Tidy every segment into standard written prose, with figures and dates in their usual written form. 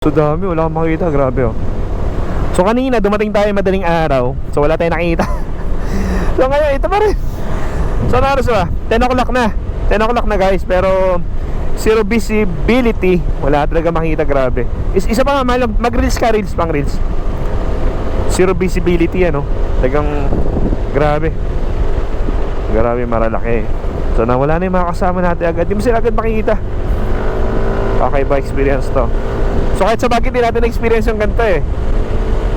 So dami, wala akong makita, grabe oh. So kanina dumating tayo madaling araw, so wala tayong nakita. So ngayon, ito pa rin. So ano oras ba? 10 o'clock na 10 o'clock na guys, pero zero visibility. Wala talaga makita, grabe. Isa pa nga, mag-reels ka, reels, pang reels. Zero visibility, ano. Talagang grabe. Grabe, maralaki. So nawala na yung mga kasama natin agad. Di mo sila agad makikita. Okay ba experience to? So kahit sa bagay din natin na-experience yung ganito eh.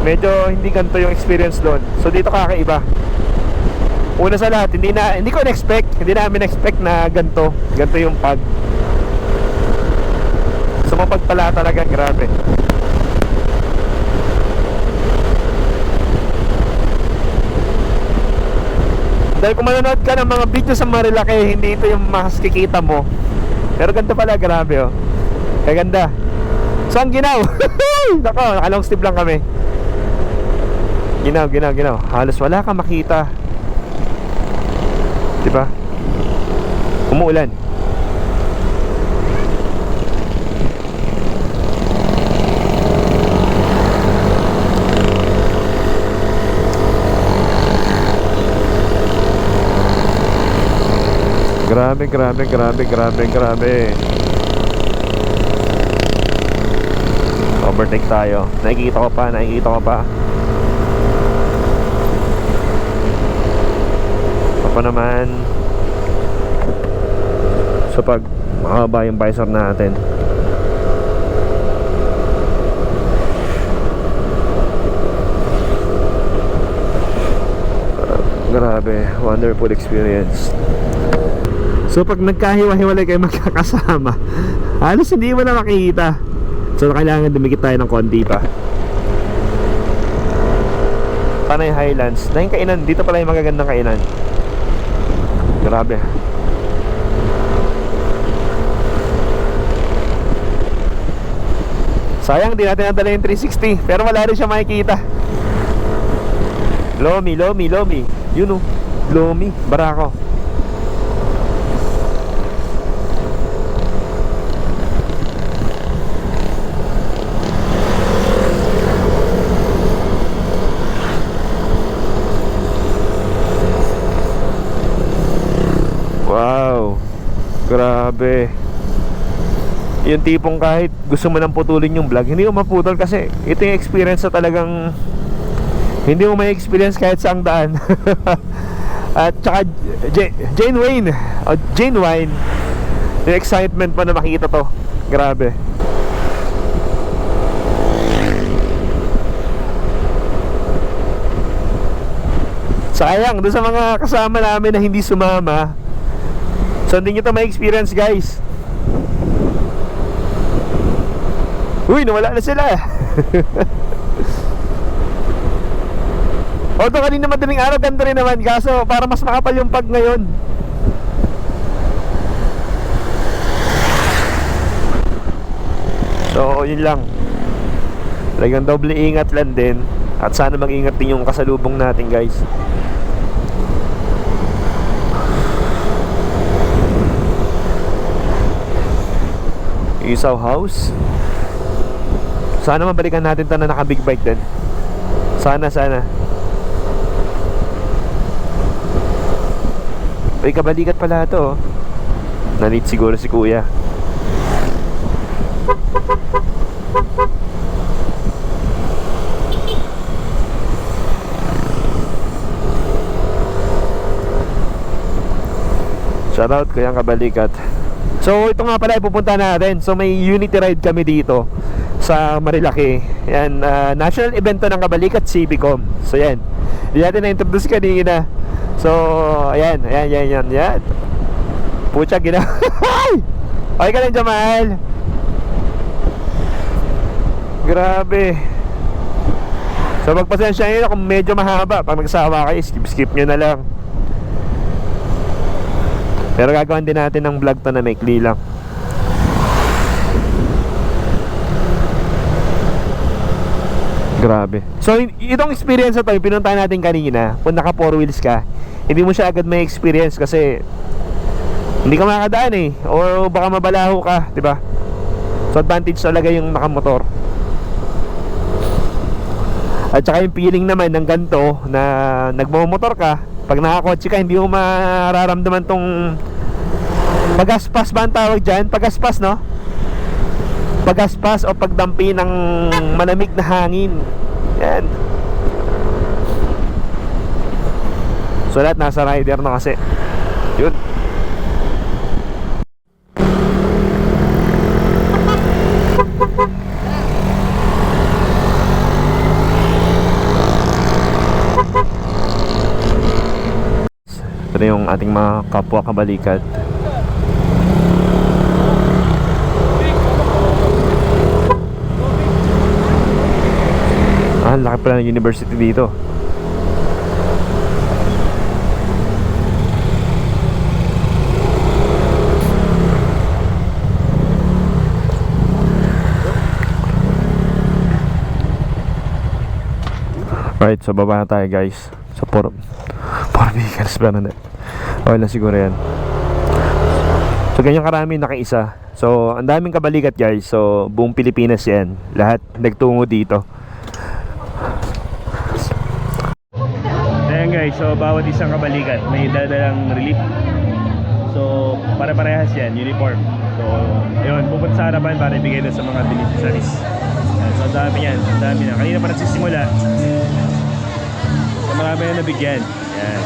Medyo hindi ganito yung experience doon. So dito kakaiba. Una sa lahat, hindi ko na-expect, hindi namin expect na ganito yung pag. So mapagpala talaga, grabe. Dahil kung manonood ka ng mga video sa Marilaki, hindi ito yung makikita mo. Pero ganito pala, grabe oh. Kaganda. So ang ginaw. Nako, nakalong sleeve lang kami. Ginaw. Halos wala kang makita. Diba? Umuulan. Grabe. Overtake tayo. Nakikita ko pa. Apa naman. So pag makaba yung visor natin. Grabe, wonderful experience. So pag nagkahiwa-hiwalay kayo magkakasama, halos hindi mo na makikita. So kailangan dumikit tayo ng konti pa. Panay Highlands. Na yung kainan, dito pala yung magagandang kainan. Grabe. Sayang di natin nadala yung 360, pero wala rin siya makikita. Lomi. Yun o, Lomi, Barako. Wow, grabe. Yung tipong kahit gusto mo nang putulin yung vlog, hindi mo maputol kasi ito yung experience na talagang hindi mo may experience kahit saang daan. At saka Jane Wayne, yung excitement pa na makita to. Grabe. Sayang doon sa mga kasama namin na hindi sumama. So hindi nyo ito may experience guys. Uy, nawala na sila. Although kanina madaling araw, ganda rin naman. Kaso para mas makapal yung pag ngayon. So yun lang. Talagang doble ingat lang din. At sana mag-ingat din yung kasalubong natin guys. Isaw House. Sana mabalikan natin ito na naka big bike din. Sana. Uy, kabalikat pala ito oh. Nalit siguro si kuya. Shoutout kayang kabalikat. So ito nga pala ipupunta natin. So may unity ride kami dito sa Marilaki. Yan, national event to ng Kabalikat Civicom. So yan, hindi natin na-introduce kanina. So ayan. Pucha, gina. Okay ka lang, Jamal. Grabe. So magpasensya nyo kung medyo mahaba. Pag nagsawa kayo, skip nyo na lang. Pero gagawin din natin ng vlog to na maikli lang. Grabe. So itong experience na to, yung pinuntahan natin kanina, kung naka 4 wheels ka, hindi mo siya agad may experience kasi hindi ka makakadaan eh, or baka mabalaho ka, 'di ba? So advantage talaga yung nakamotor. At saka yung feeling naman ng ganito na nagmamotor ka, pag nakakotse ka, hindi mo mararamdaman tong pagaspas ba ang tawag dyan? Pagaspas, no? Pagaspas o pagdampi ng malamig na hangin. Yan. So lahat nasa rider na kasi. Yun. Ito na yung ating mga kapwa kabalikat. Laki pala ng university dito. Alright, so baba na tayo guys. So 4 vehicles pa na. Okay lang siguro yan. So ganyan karami nakaisa. So ang daming kabalikat guys. So buong Pilipinas yan. Lahat nagtungo dito. Ayan guys, so bawat isang kabalikat may dadalang relief. So pare-parehas yan, uniform. So ayun, pupunta sa harapan para ibigay na sa mga beneficiaries. So ang dami yan, ang dami na. Kanina pa nagsisimula. So marami na nabigyan. Yan.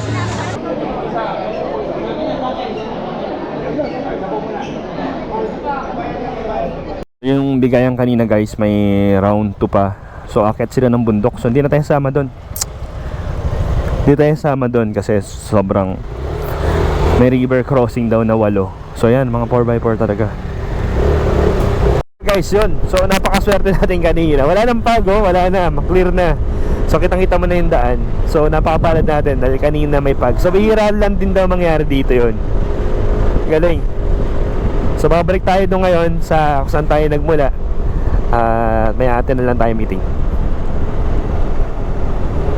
Yung bigayan kanina guys, may round 2 pa. So akit sila ng bundok. So hindi na tayo sama doon. Hindi tayo sama doon kasi sobrang may river crossing daw na 8. So yan, mga 4x4 talaga. Guys, yun. So napakaswerte natin kanina. Wala nang pago, wala na, maklear na. So kitang-kita mo na yung daan. So napakapalad natin dahil kanina may pag. So bihira lang din daw mangyari dito yun. Galing. So babalik tayo doon ngayon sa kung saan tayo nagmula. May atin na lang tayo meeting.